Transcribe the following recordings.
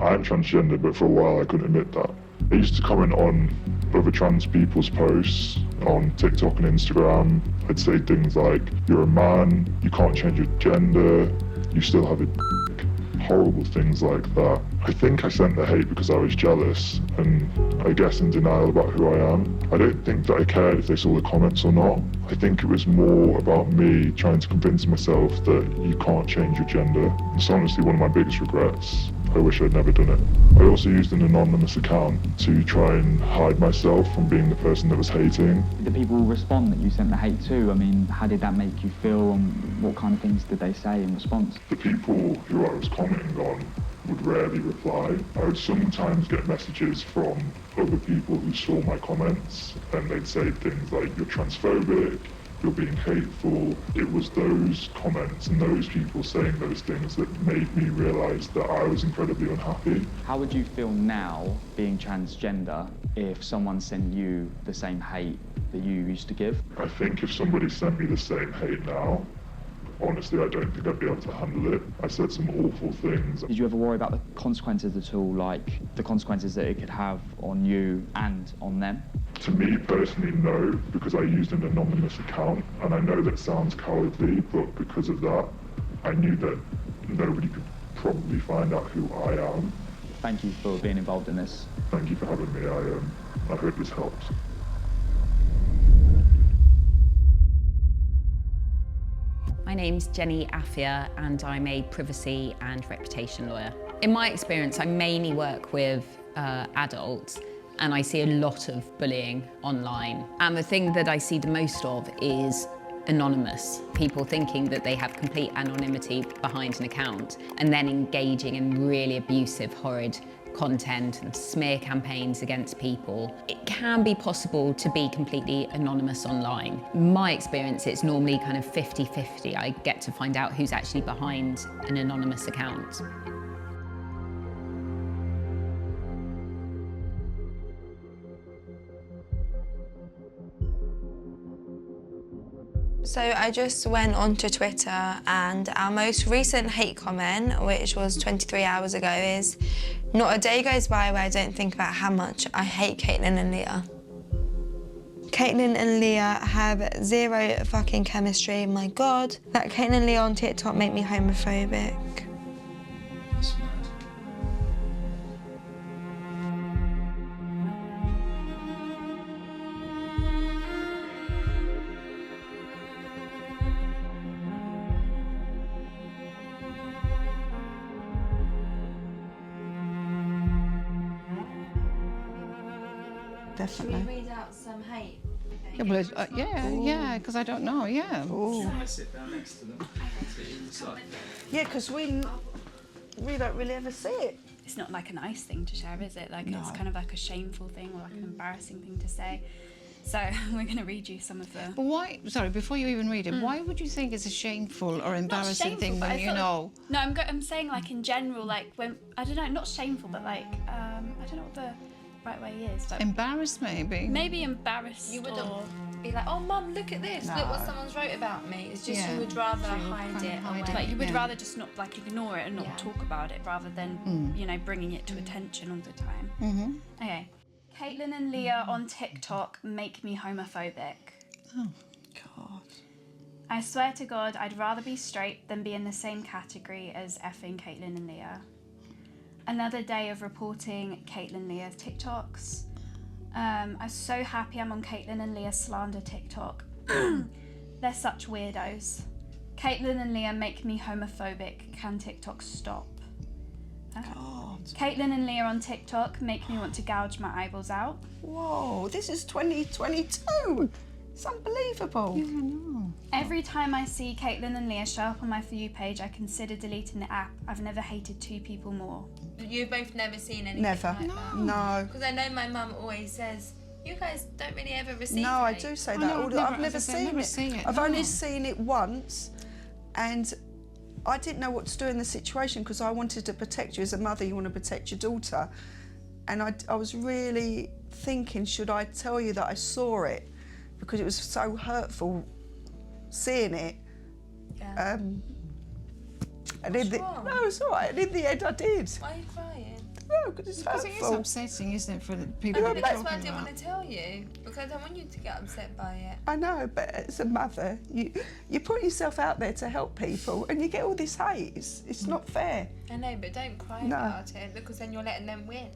I'm transgender, but for a while I couldn't admit that. I used to comment on other trans people's posts on TikTok and Instagram. I'd say things like, you're a man, you can't change your gender, you still have a dick, horrible things like that. I think I sent the hate because I was jealous and I guess in denial about who I am. I don't think that I cared if they saw the comments or not. I think it was more about me trying to convince myself that you can't change your gender. It's honestly one of my biggest regrets. I wish I'd never done it. I also used an anonymous account to try and hide myself from being the person that was hating. Did people respond that you sent the hate to? I mean, how did that make you feel and what kind of things did they say in response? The people who I was commenting on would rarely reply. I would sometimes get messages from other people who saw my comments and they'd say things like, you're transphobic, you're being hateful. It was those comments and those people saying those things that made me realise that I was incredibly unhappy. How would you feel now, being transgender, if someone sent you the same hate that you used to give? I think if somebody sent me the same hate now, honestly, I don't think I'd be able to handle it. I said some awful things. Did you ever worry about the consequences at all, like the consequences that it could have on you and on them? To me personally, no, because I used an anonymous account, and I know that sounds cowardly, but because of that, I knew that nobody could probably find out who I am. Thank you for being involved in this. Thank you for having me. I hope this helps. My name's Jenny Affia and I'm a privacy and reputation lawyer. In my experience, I mainly work with adults and I see a lot of bullying online. And the thing that I see the most of is anonymous. People thinking that they have complete anonymity behind an account and then engaging in really abusive, horrid content and smear campaigns against people. It can be possible to be completely anonymous online. In my experience, it's normally kind of 50-50. I get to find out who's actually behind an anonymous account. So I just went onto Twitter and our most recent hate comment, which was 23 hours ago, is not a day goes by where I don't think about how much I hate Caitlin and Leah. Caitlin and Leah have zero fucking chemistry, my God. That Caitlin and Leah on TikTok make me homophobic. Definitely. Should we read out some hate? Yeah, well, yeah, because I don't know, yeah. I sit down next to them. Yeah, because we don't really ever see it. It's not like a nice thing to share, is it? Like No. It's kind of like a shameful thing or like an embarrassing thing to say. So we're going to read you some of the... But why, sorry, before you even read it, why would you think it's a shameful or embarrassing thing when you know? No, I'm saying like in general, like when, I don't know, not shameful, but like, I don't know what the right way is. Like, Embarrassed, maybe? maybe embarrassed You wouldn't or... be like, oh mum, look at this, look what someone's wrote about me. It's just you would rather hide it. Like you would rather just not like ignore it and not talk about it rather than, you know, bringing it to attention all the time. Okay. Caitlin and Leah on TikTok make me homophobic. Oh, God. I swear to God, I'd rather be straight than be in the same category as effing Caitlin and Leah. Another day of reporting Caitlin Leah's TikToks. I'm so happy I'm on Caitlin and Leah slander TikTok. They're such weirdos. Caitlin and Leah make me homophobic. Can TikTok stop? God. Caitlin and Leah on TikTok make me want to gouge my eyeballs out. Whoa, this is 2022. It's unbelievable. Yeah, I know. Every time I see Caitlin and Leah show up on my For You page, I consider deleting the app. I've never hated two people more. You've both never seen anything Never. like that? No. Because I know my mum always says, you guys don't really ever receive No, I hate." do say Oh, that. no, I've never seen it. I've only seen it once, and I didn't know what to do in the situation because I wanted to protect you as a mother. You want to protect your daughter, and I was really thinking, should I tell you that I saw it, because it was so hurtful seeing it. Yeah. And in the, no, it's all right. And in the end, I did. Why are you crying? No, because it's Because it is hurtful. upsetting, isn't it, for the people Yeah, that That's are why I talking didn't about. want to tell you, because I don't want you to get upset by it. I know, but as a mother, you put yourself out there to help people and you get all this hate. It's not fair. I know, but don't cry No. about it, because then you're letting them win.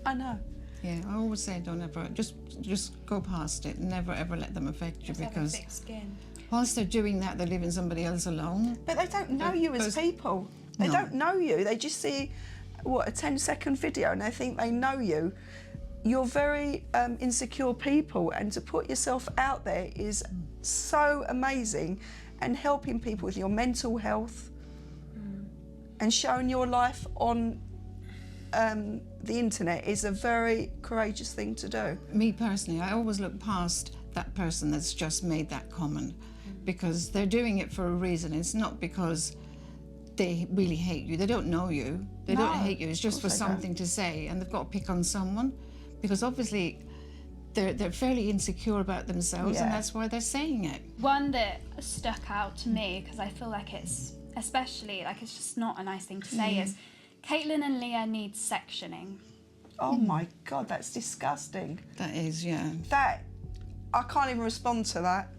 I know. Yeah, I always say don't ever, just go past it. Never ever let them affect you, Just have a because thick skin. whilst they're doing that, they're leaving somebody else alone. But they don't know you as But- people. They No. don't know you. They just see, a 10-second video and they think they know you. You're very insecure people, and to put yourself out there is so amazing, and helping people with your mental health and showing your life on the internet is a very courageous thing to do. Me personally, I always look past that person that's just made that comment, because they're doing it for a reason. It's not because they really hate you. They don't know you. They No, don't hate you. It's just of for course they don't. something to say, and they've got to pick on someone, because obviously they're fairly insecure about themselves, Yeah. and that's why they're saying it. One that stuck out to me, because I feel like it's especially, like, it's just not a nice thing to say, is Caitlin and Leah need sectioning. Oh my God, that's disgusting. That is, yeah. That, I can't even respond to that.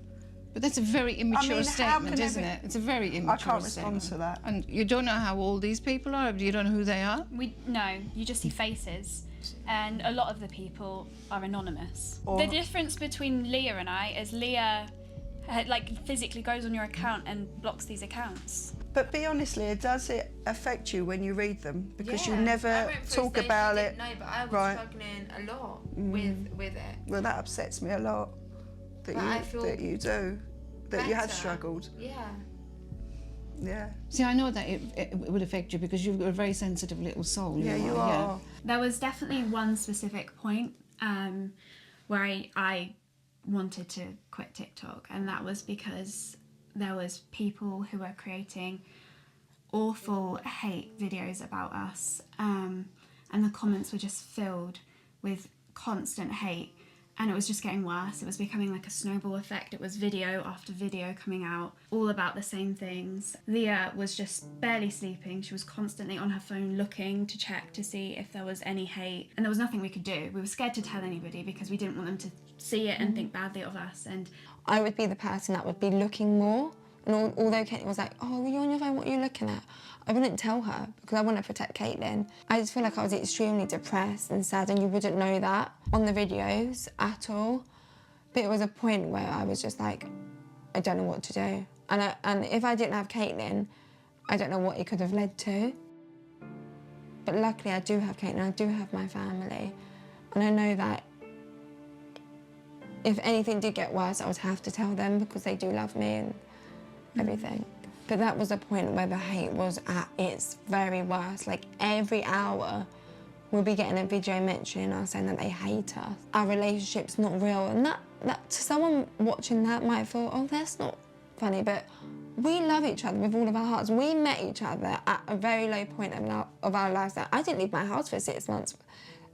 But that's a very immature mean, how statement, can isn't every- it? It's a very immature can't respond statement. to that. And you don't know how old these people are. You don't know who they are. No, you just see faces, and a lot of the people are anonymous. Or- The difference between Leah and I is Leah, like, physically goes on your account and blocks these accounts. But be honest, Leah, does it affect you when you read them? Because you I never went through a talk stage about I it. didn't know, but I was Right. struggling a lot with it. Well, that upsets me a lot. That But I feel you do. That you have better. struggled. Yeah. Yeah. See, I know that it would affect you because you've got a very sensitive little soul. Yeah, you are. There was definitely one specific point where I wanted to quit TikTok, and that was because there was people who were creating awful hate videos about us, and the comments were just filled with constant hate, and it was just getting worse. It was becoming like a snowball effect. It was video after video coming out, all about the same things. Leah was just barely sleeping. She was constantly on her phone looking to check to see if there was any hate, and there was nothing we could do. We were scared to tell anybody because we didn't want them to see it and think badly of us. And I would be the person that would be looking more. And although Caitlin was like, oh, were you on your phone? What are you looking at? I wouldn't tell her because I want to protect Caitlin. I just feel like I was extremely depressed and sad, and you wouldn't know that on the videos at all. But it was a point where I was just like, I don't know what to do. And if I didn't have Caitlin, I don't know what it could have led to. But luckily I do have Caitlin, I do have my family. And I know that if anything did get worse, I would have to tell them because they do love me and everything. But that was a point where the hate was at its very worst. Like every hour, we'll be getting a video mentioning us saying that they hate us. Our relationship's not real, and that to someone watching that might feel, oh, that's not funny, but we love each other with all of our hearts. We met each other at a very low point of our lives. I didn't leave my house for 6 months,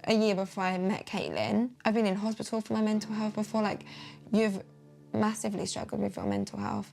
a year before I met Caitlin. I've been in hospital for my mental health before. Like, you've massively struggled with your mental health.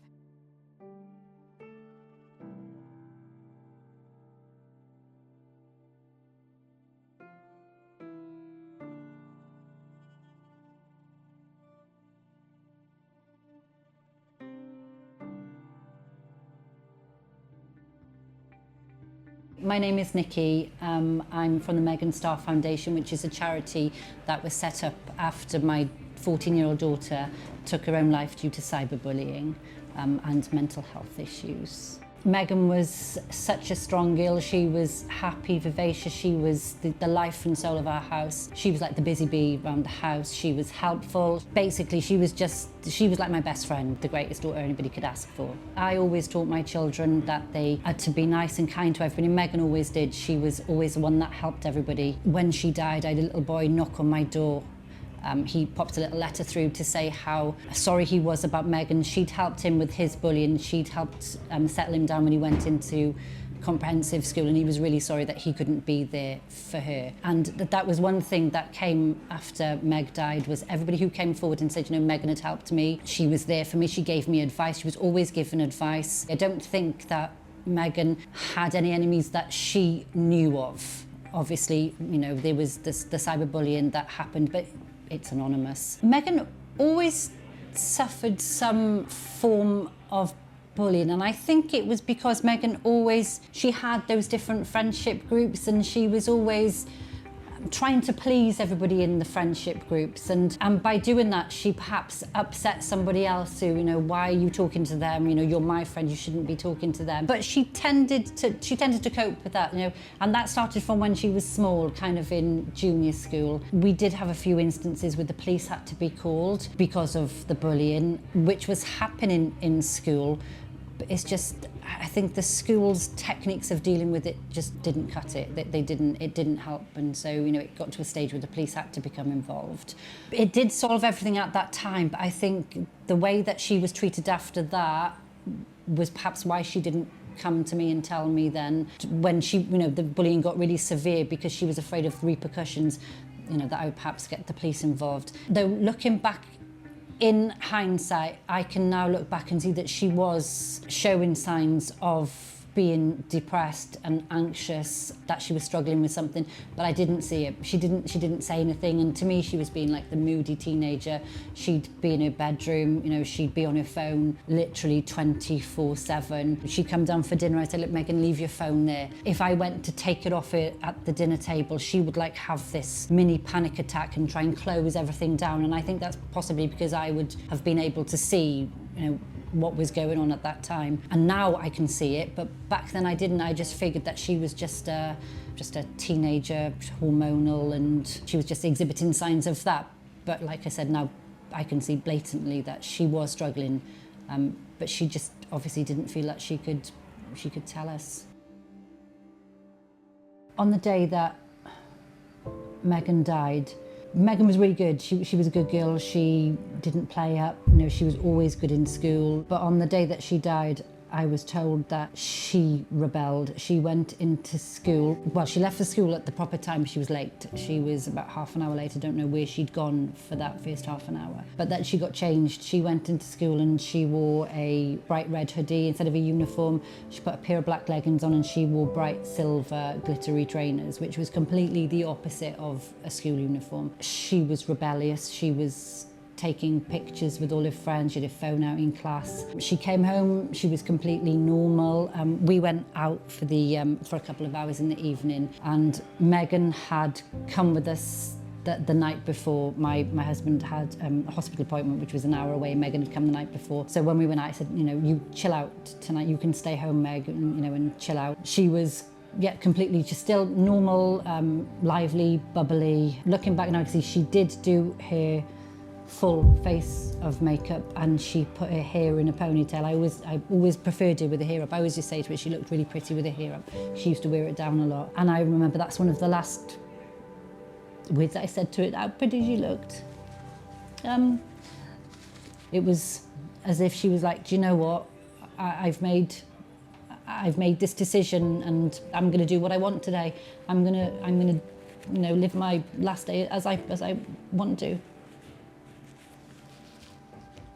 My name is Nikki. I'm from the Megan Starr Foundation, which is a charity that was set up after my 14-year-old daughter took her own life due to cyberbullying and mental health issues. Megan was such a strong girl. She was happy, vivacious. She was the life and soul of our house. She was like the busy bee around the house. She was helpful. Basically, she was like my best friend, the greatest daughter anybody could ask for. I always taught my children that they had to be nice and kind to everybody. Megan always did. She was always the one that helped everybody. When she died, I had a little boy knock on my door. He popped a little letter through to say how sorry he was about Megan. She'd helped him with his bullying. She'd helped settle him down when he went into comprehensive school, and he was really sorry that he couldn't be there for her. And that was one thing that came after Meg died, was everybody who came forward and said, you know, Megan had helped me. She was there for me. She gave me advice. She was always giving advice. I don't think that Megan had any enemies that she knew of. Obviously, you know, there was the cyberbullying that happened, but it's anonymous. Megan always suffered some form of bullying, and I think it was because Megan she had those different friendship groups, and she was always trying to please everybody in the friendship groups, and by doing that she perhaps upset somebody else who, you know, why are you talking to them, you know, you're my friend, you shouldn't be talking to them. But she tended to cope with that, you know, and that started from when she was small, kind of in junior school. We did have a few instances where the police had to be called because of the bullying which was happening in school. But it's just, I think the school's techniques of dealing with it just didn't cut it. It didn't help, and so, you know, it got to a stage where the police had to become involved. It did solve everything at that time, but I think the way that she was treated after that was perhaps why she didn't come to me and tell me then, when she, you know, the bullying got really severe, because she was afraid of repercussions, you know, that I would perhaps get the police involved. Though looking back, in hindsight, I can now look back and see that she was showing signs of being depressed and anxious, that she was struggling with something, but I didn't see it. She didn't say anything, and to me she was being like the moody teenager. She'd be in her bedroom, you know, she'd be on her phone literally 24/7. She'd come down for dinner, I'd say, look, Megan, leave your phone there. If I went to take it off her at the dinner table, she would like have this mini panic attack and try and close everything down, and I think that's possibly because I would have been able to see, you know, what was going on at that time. And now I can see it, but back then I didn't. I just figured that she was just a teenager, hormonal, and she was just exhibiting signs of that. But like I said, now I can see blatantly that she was struggling, but she just obviously didn't feel that she could tell us. On the day that Megan died, Megan was really good. She was a good girl. She didn't play up. You know, she was always good in school. But on the day that she died, I was told that she rebelled. She went into school. Well, she left for school at the proper time. She was late. She was about half an hour late. I don't know where she'd gone for that first half an hour. But that she got changed. She went into school and she wore a bright red hoodie instead of a uniform. She put a pair of black leggings on and she wore bright silver glittery trainers, which was completely the opposite of a school uniform. She was rebellious. She was taking pictures with all her friends. She had her phone out in class. She came home, she was completely normal. We went out for a couple of hours in the evening, and Megan had come with us the night before. My husband had a hospital appointment which was an hour away. Megan had come the night before. So when we went out, I said, you know, you chill out tonight, you can stay home, Meg, and, you know, and chill out. She was completely just still normal, lively, bubbly. Looking back now, I can see she did do her full face of makeup, and she put her hair in a ponytail. I always preferred her with her hair up. I always just say to her she looked really pretty with her hair up. She used to wear it down a lot. And I remember that's one of the last words that I said to her, how pretty she looked. It was as if she was like, do you know what? I've made this decision and I'm going to do what I want today. I'm going to you know, live my last day as I want to.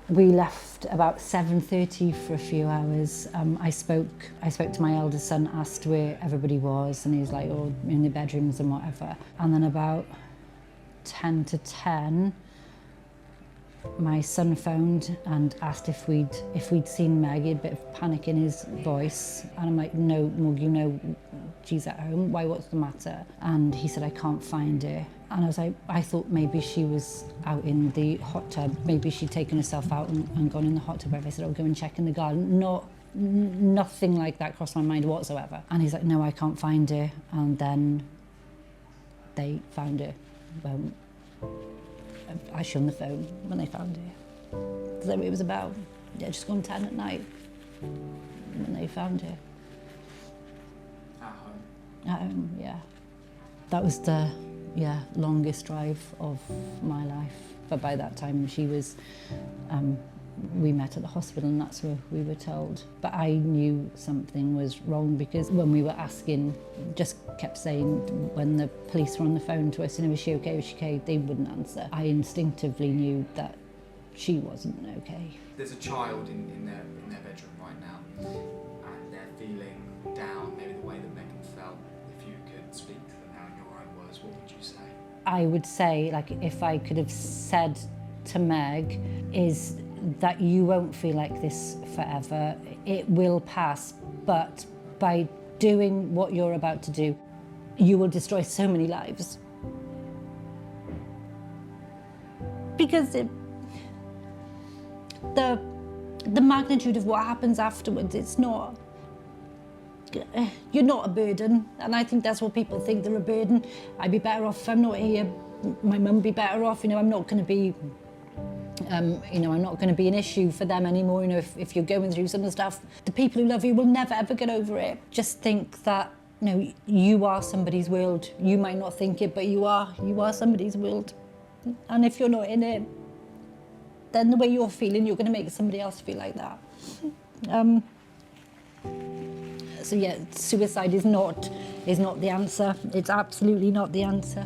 We left about 7:30 for a few hours. I spoke to my eldest son, asked where everybody was, and he was like, oh, in the bedrooms and whatever. And then about 10 to 10, my son phoned and asked if we'd seen Meg. He had a bit of panic in his voice. And I'm like, no, Mug, you know, she's at home. Why, what's the matter? And he said, I can't find her. And I was like, I thought maybe she was out in the hot tub. Maybe she'd taken herself out and gone in the hot tub. I said, I'll go and check in the garden. Nothing like that crossed my mind whatsoever. And he's like, no, I can't find her. And then they found her. I shone the phone when they found her. That's what it was about. Yeah, just gone 10 at night when they found her. At home? At home, yeah. That was the longest drive of my life. But by that time she was, we met at the hospital and that's where we were told. But I knew something was wrong because when we were asking, just kept saying, when the police were on the phone to us, you know, is she okay, is she okay? They wouldn't answer. I instinctively knew that she wasn't okay. There's a child in their bedroom right now and they're feeling down, maybe the way that Megan felt. If you could speak to them now and I would say, like, if I could have said to Meg, is that you won't feel like this forever. It will pass, but by doing what you're about to do, you will destroy so many lives. Because the magnitude of what happens afterwards, it's not, you're not a burden, and I think that's what people think, they're a burden. I'd be better off if I'm not here. My mum would be better off, you know, I'm not going to be, you know, I'm not going to be an issue for them anymore, you know, if you're going through some of the stuff. The people who love you will never ever get over it. Just think that, you know, you are somebody's world. You might not think it, but you are somebody's world. And if you're not in it, then the way you're feeling, you're going to make somebody else feel like that. So yeah, suicide is not the answer. It's absolutely not the answer.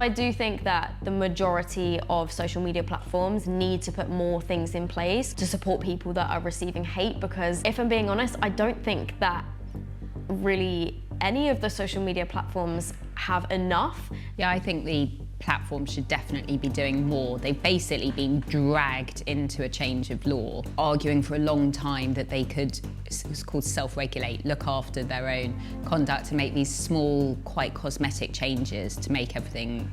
I do think that the majority of social media platforms need to put more things in place to support people that are receiving hate, because if I'm being honest, I don't think that really any of the social media platforms have enough. Yeah, I think the platforms should definitely be doing more. They've basically been dragged into a change of law, arguing for a long time that they could, it's called self-regulate, look after their own conduct and make these small, quite cosmetic changes to make everything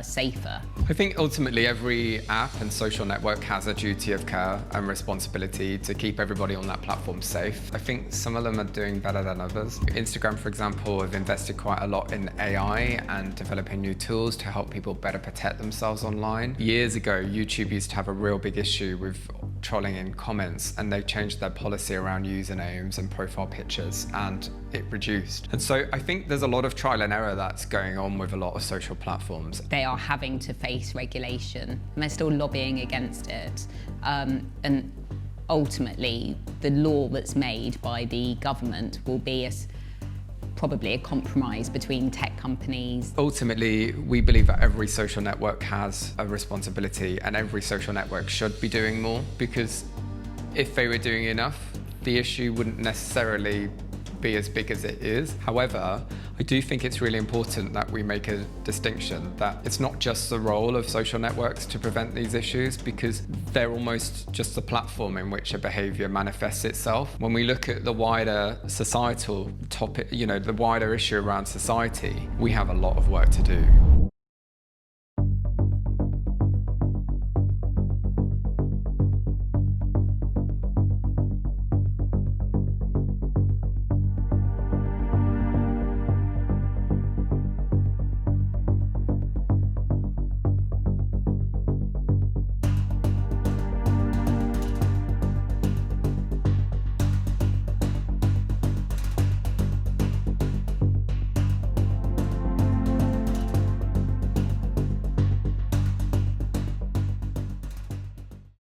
safer. I think ultimately every app and social network has a duty of care and responsibility to keep everybody on that platform safe. I think some of them are doing better than others. Instagram, for example, have invested quite a lot in AI and developing new tools to help people better protect themselves online. Years ago, YouTube used to have a real big issue with trolling in comments, and they've changed their policy around usernames and profile pictures, and it reduced. And so I think there's a lot of trial and error that's going on with a lot of social platforms. They are having to face regulation, and they're still lobbying against it. And ultimately, the law that's made by the government will be probably a compromise between tech companies. Ultimately, we believe that every social network has a responsibility, and every social network should be doing more, because if they were doing enough, the issue wouldn't necessarily be as big as it is. However, I do think it's really important that we make a distinction that it's not just the role of social networks to prevent these issues, because they're almost just the platform in which a behaviour manifests itself. When we look at the wider societal topic, you know, the wider issue around society, we have a lot of work to do.